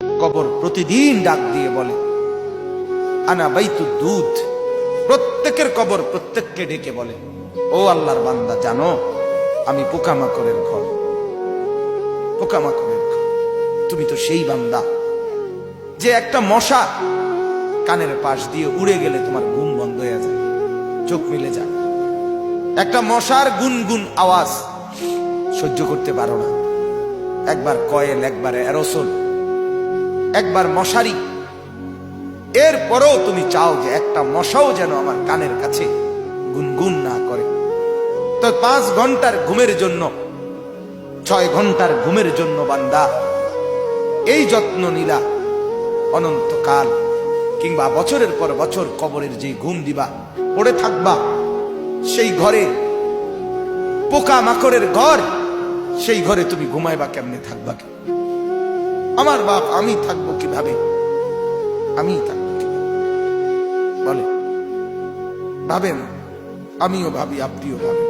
কবর প্রতিদিন ডাক দিয়ে বলে আনা বাইতুদ দুধ। প্রত্যেকের কবর প্রত্যেককে ডেকে বলে, ও আল্লাহর বান্দা, জানো আমি পোকামাকড়ের ঘর, পোকামাকড়ের ঘর। তুমি তো সেই বান্দা যে একটা মশা কানের পাশ দিয়ে উড়ে গেলে তোমার ঘুম বন্ধ হয়ে যায়, চোখ মিলে যায়। একটা মশার গুনগুন আওয়াজ সহ্য করতে পারো না। একবার কয়েল, একবার অ্যারোসোল, একবার মশারি, এরপরেও তুমি চাও যে একটা মশাও যেন আমার কানের কাছে গুনগুন না করে। তো 5 ঘন্টার ঘুমের জন্য, 6 ঘন্টার ঘুমের জন্য বান্দা এই যত্ন নিলা, অনন্তকাল কিংবা বছরের পর বছর কবরের যে ঘুম দিবা, পড়ে থাকবা সেই ঘরে, পোকা মাকড়ের ঘর, সেই ঘরে তুমি ঘুমাইবা কেমনে, থাকবা কি? আমার বাপ, আমি থাকবো কিভাবে? আমি থাকবো কিভাবে বলে? ভাবেন, আমিও ভাবি, আপনিও ভাবেন।